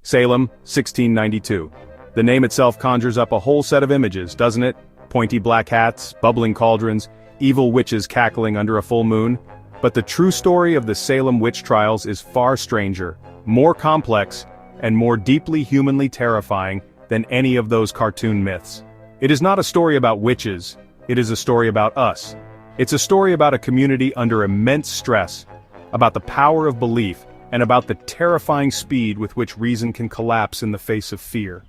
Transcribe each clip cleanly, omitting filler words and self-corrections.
Salem, 1692. The name itself conjures up a whole set of images, doesn't it? Pointy black hats, bubbling cauldrons, evil witches cackling under a full moon. But the true story of the Salem witch trials is far stranger, more complex, and more deeply humanly terrifying than any of those cartoon myths. It is not a story about witches, it is a story about us. It's a story about a community under immense stress, about the power of belief, and about the terrifying speed with which reason can collapse in the face of fear.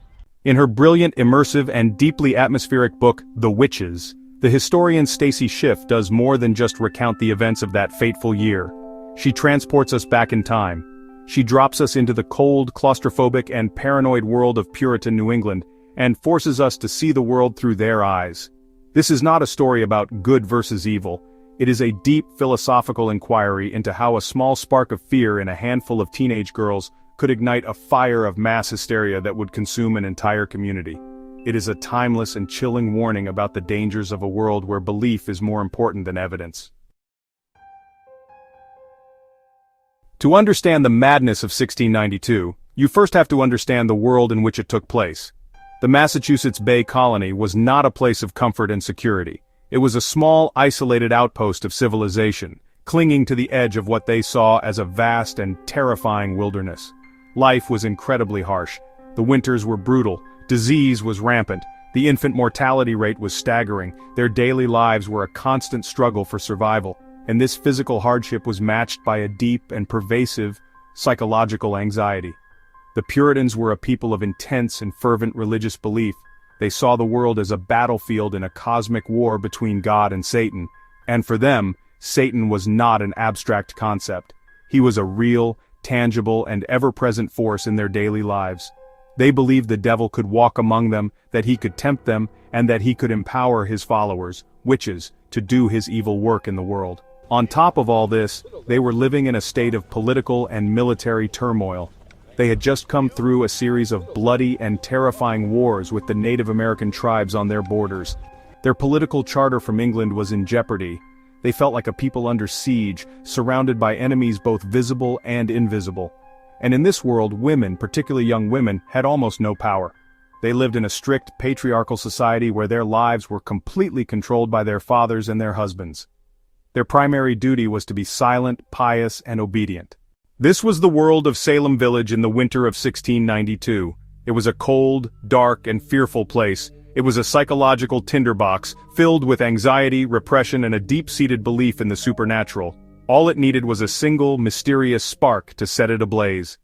In her brilliant, immersive, and deeply atmospheric book, The Witches, the historian Stacy Schiff does more than just recount the events of that fateful year. She transports us back in time. She drops us into the cold, claustrophobic, and paranoid world of Puritan New England, and forces us to see the world through their eyes. This is not a story about good versus evil. It is a deep philosophical inquiry into how a small spark of fear in a handful of teenage girls could ignite a fire of mass hysteria that would consume an entire community. It is a timeless and chilling warning about the dangers of a world where belief is more important than evidence. To understand the madness of 1692, you first have to understand the world in which it took place. The Massachusetts Bay Colony was not a place of comfort and security. It was a small, isolated outpost of civilization, clinging to the edge of what they saw as a vast and terrifying wilderness. Life was incredibly harsh. The winters were brutal, disease was rampant, the infant mortality rate was staggering, their daily lives were a constant struggle for survival, and this physical hardship was matched by a deep and pervasive psychological anxiety. The Puritans were a people of intense and fervent religious belief. They saw the world as a battlefield in a cosmic war between God and Satan, and for them, Satan was not an abstract concept. He was a real, tangible, and ever-present force in their daily lives. They believed the devil could walk among them, that he could tempt them, and that he could empower his followers, witches, to do his evil work in the world. On top of all this, they were living in a state of political and military turmoil. They had just come through a series of bloody and terrifying wars with the Native American tribes on their borders. Their political charter from England was in jeopardy. They felt like a people under siege, surrounded by enemies both visible and invisible. And in this world, women, particularly young women, had almost no power. They lived in a strict patriarchal society where their lives were completely controlled by their fathers and their husbands. Their primary duty was to be silent, pious, and obedient. This was the world of Salem Village in the winter of 1692. It was a cold, dark, and fearful place. It was a psychological tinderbox, filled with anxiety, repression, and a deep-seated belief in the supernatural. All it needed was a single, mysterious spark to set it ablaze.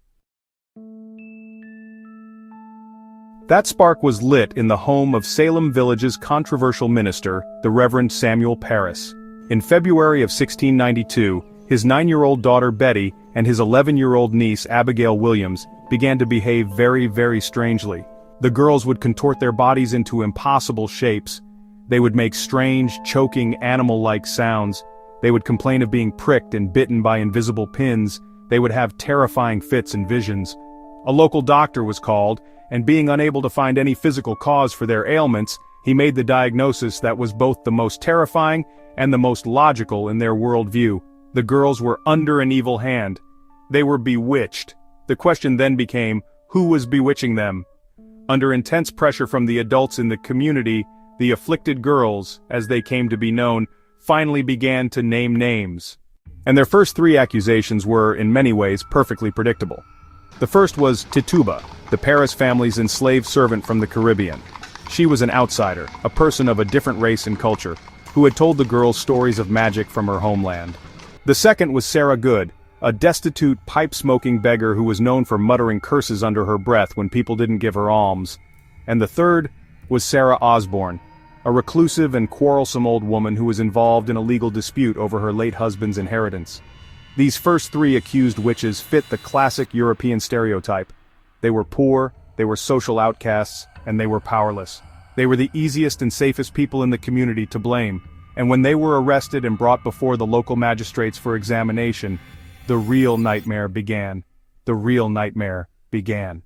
That spark was lit in the home of Salem Village's controversial minister, the Reverend Samuel Parris. In February of 1692, his 9-year-old daughter Betty and his 11-year-old niece Abigail Williams began to behave very, very strangely. The girls would contort their bodies into impossible shapes. They would make strange, choking, animal-like sounds. They would complain of being pricked and bitten by invisible pins. They would have terrifying fits and visions. A local doctor was called, and being unable to find any physical cause for their ailments, he made the diagnosis that was both the most terrifying and the most logical in their worldview. The girls were under an evil hand. They were bewitched. The question then became, who was bewitching them? Under intense pressure from the adults in the community, the afflicted girls, as they came to be known, finally began to name names. And their first 3 accusations were, in many ways, perfectly predictable. The first was Tituba, the Parris family's enslaved servant from the Caribbean. She was an outsider, a person of a different race and culture, who had told the girls stories of magic from her homeland. The second was Sarah Good, a destitute, pipe-smoking beggar who was known for muttering curses under her breath when people didn't give her alms. And the third was Sarah Osborne, a reclusive and quarrelsome old woman who was involved in a legal dispute over her late husband's inheritance. These first 3 accused witches fit the classic European stereotype. They were poor, they were social outcasts, and they were powerless. They were the easiest and safest people in the community to blame, and when they were arrested and brought before the local magistrates for examination, the real nightmare began. The real nightmare began.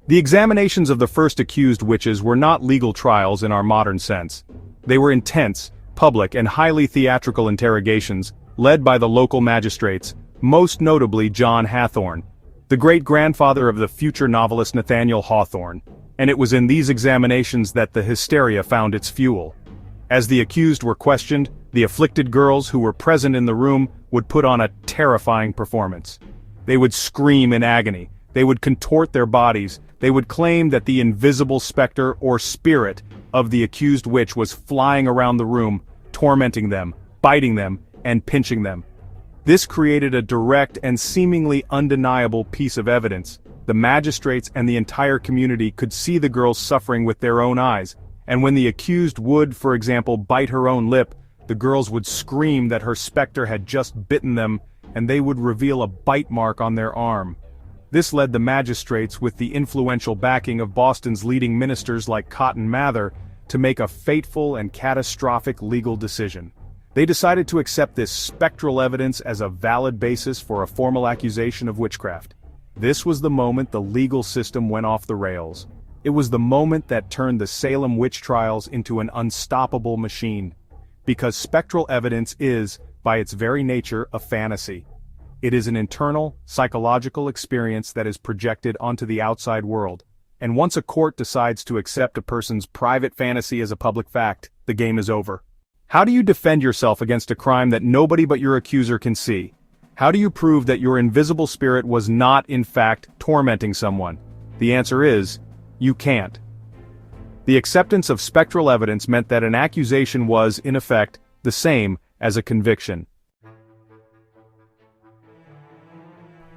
The examinations of the first accused witches were not legal trials in our modern sense. They were intense, public, and highly theatrical interrogations, led by the local magistrates, most notably John Hathorne, the great-grandfather of the future novelist Nathaniel Hawthorne, and it was in these examinations that the hysteria found its fuel. As the accused were questioned, the afflicted girls who were present in the room would put on a terrifying performance. They would scream in agony, they would contort their bodies, they would claim that the invisible specter or spirit of the accused witch was flying around the room, tormenting them, biting them, and pinching them. This created a direct and seemingly undeniable piece of evidence. The magistrates and the entire community could see the girls suffering with their own eyes, and when the accused would, for example, bite her own lip, the girls would scream that her specter had just bitten them, and they would reveal a bite mark on their arm. This led the magistrates, with the influential backing of Boston's leading ministers like Cotton Mather, to make a fateful and catastrophic legal decision. They decided to accept this spectral evidence as a valid basis for a formal accusation of witchcraft. This was the moment the legal system went off the rails. It was the moment that turned the Salem witch trials into an unstoppable machine. Because spectral evidence is, by its very nature, a fantasy. It is an internal, psychological experience that is projected onto the outside world. And once a court decides to accept a person's private fantasy as a public fact, the game is over. How do you defend yourself against a crime that nobody but your accuser can see? How do you prove that your invisible spirit was not, in fact, tormenting someone? The answer is, you can't. The acceptance of spectral evidence meant that an accusation was, in effect, the same as a conviction.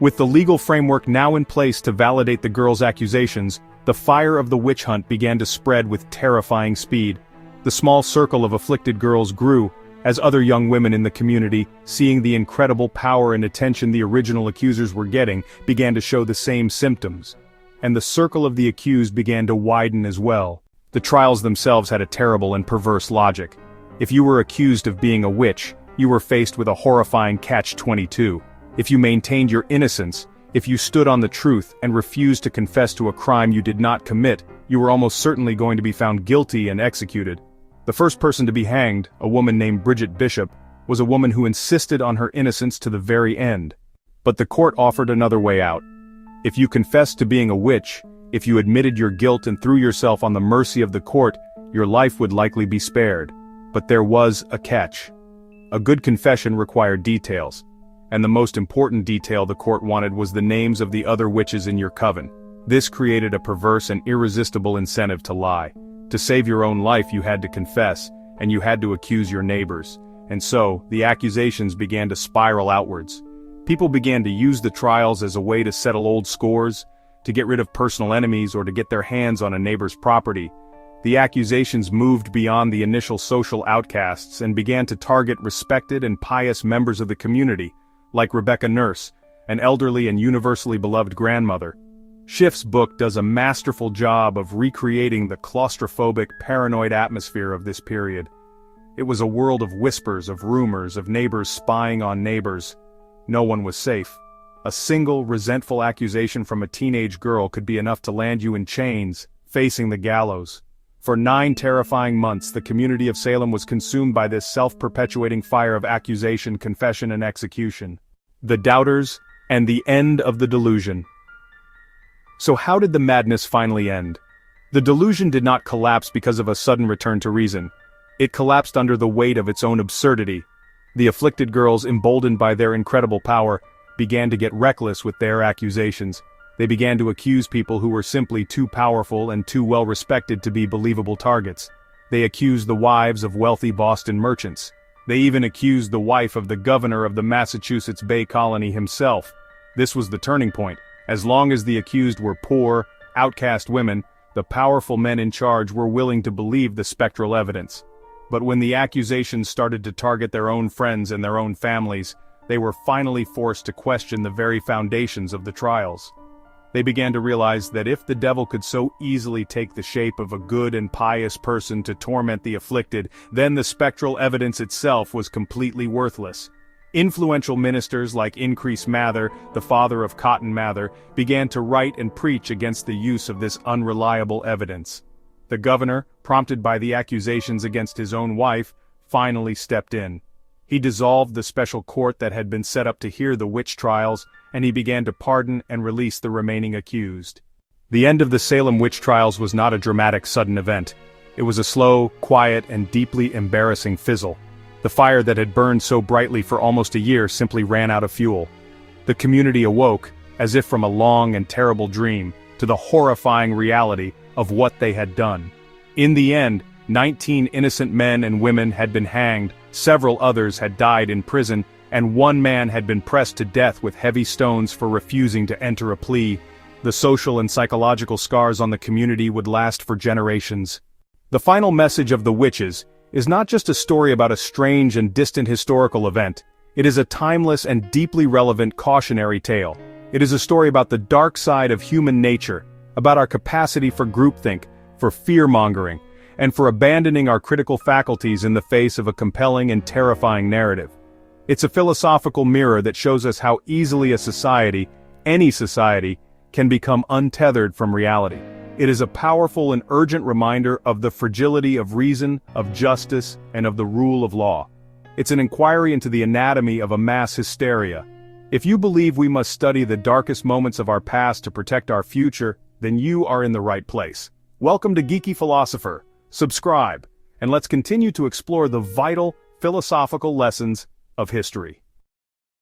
With the legal framework now in place to validate the girls' accusations, the fire of the witch hunt began to spread with terrifying speed. The small circle of afflicted girls grew, as other young women in the community, seeing the incredible power and attention the original accusers were getting, began to show the same symptoms. And the circle of the accused began to widen as well. The trials themselves had a terrible and perverse logic. If you were accused of being a witch, you were faced with a horrifying catch-22. If you maintained your innocence, if you stood on the truth and refused to confess to a crime you did not commit, you were almost certainly going to be found guilty and executed. The first person to be hanged, a woman named Bridget Bishop, was a woman who insisted on her innocence to the very end. But the court offered another way out. If you confessed to being a witch, if you admitted your guilt and threw yourself on the mercy of the court, your life would likely be spared. But there was a catch. A good confession required details. And the most important detail the court wanted was the names of the other witches in your coven. This created a perverse and irresistible incentive to lie. To save your own life you had to confess, and you had to accuse your neighbors. And so, the accusations began to spiral outwards. People began to use the trials as a way to settle old scores, to get rid of personal enemies, or to get their hands on a neighbor's property. The accusations moved beyond the initial social outcasts and began to target respected and pious members of the community, like Rebecca Nurse, an elderly and universally beloved grandmother. Schiff's book does a masterful job of recreating the claustrophobic, paranoid atmosphere of this period. It was a world of whispers, of rumors, of neighbors spying on neighbors. No one was safe. A single, resentful accusation from a teenage girl could be enough to land you in chains, facing the gallows. For 9 terrifying months, the community of Salem was consumed by this self-perpetuating fire of accusation, confession, and execution. The doubters, and the end of the delusion. So how did the madness finally end? The delusion did not collapse because of a sudden return to reason. It collapsed under the weight of its own absurdity. The afflicted girls, emboldened by their incredible power, began to get reckless with their accusations. They began to accuse people who were simply too powerful and too well-respected to be believable targets. They accused the wives of wealthy Boston merchants. They even accused the wife of the governor of the Massachusetts Bay Colony himself. This was the turning point. As long as the accused were poor, outcast women, the powerful men in charge were willing to believe the spectral evidence. But when the accusations started to target their own friends and their own families, they were finally forced to question the very foundations of the trials. They began to realize that if the devil could so easily take the shape of a good and pious person to torment the afflicted, then the spectral evidence itself was completely worthless. Influential ministers like Increase Mather, the father of Cotton Mather, began to write and preach against the use of this unreliable evidence. The governor, prompted by the accusations against his own wife, finally stepped in. He dissolved the special court that had been set up to hear the witch trials, and he began to pardon and release the remaining accused. The end of the Salem witch trials was not a dramatic sudden event. It was a slow, quiet, and deeply embarrassing fizzle. The fire that had burned so brightly for almost a year simply ran out of fuel. The community awoke, as if from a long and terrible dream, to the horrifying reality of what they had done. In the end, 19 innocent men and women had been hanged, several others had died in prison, and one man had been pressed to death with heavy stones for refusing to enter a plea. The social and psychological scars on the community would last for generations. The final message of The Witches is not just a story about a strange and distant historical event. It is a timeless and deeply relevant cautionary tale. It is a story about the dark side of human nature, about our capacity for groupthink, for fear-mongering, and for abandoning our critical faculties in the face of a compelling and terrifying narrative. It's a philosophical mirror that shows us how easily a society, any society, can become untethered from reality. It is a powerful and urgent reminder of the fragility of reason, of justice, and of the rule of law. It's an inquiry into the anatomy of a mass hysteria. If you believe we must study the darkest moments of our past to protect our future, then you are in the right place. Welcome to Geeky Philosopher. Subscribe, and let's continue to explore the vital, philosophical lessons of history.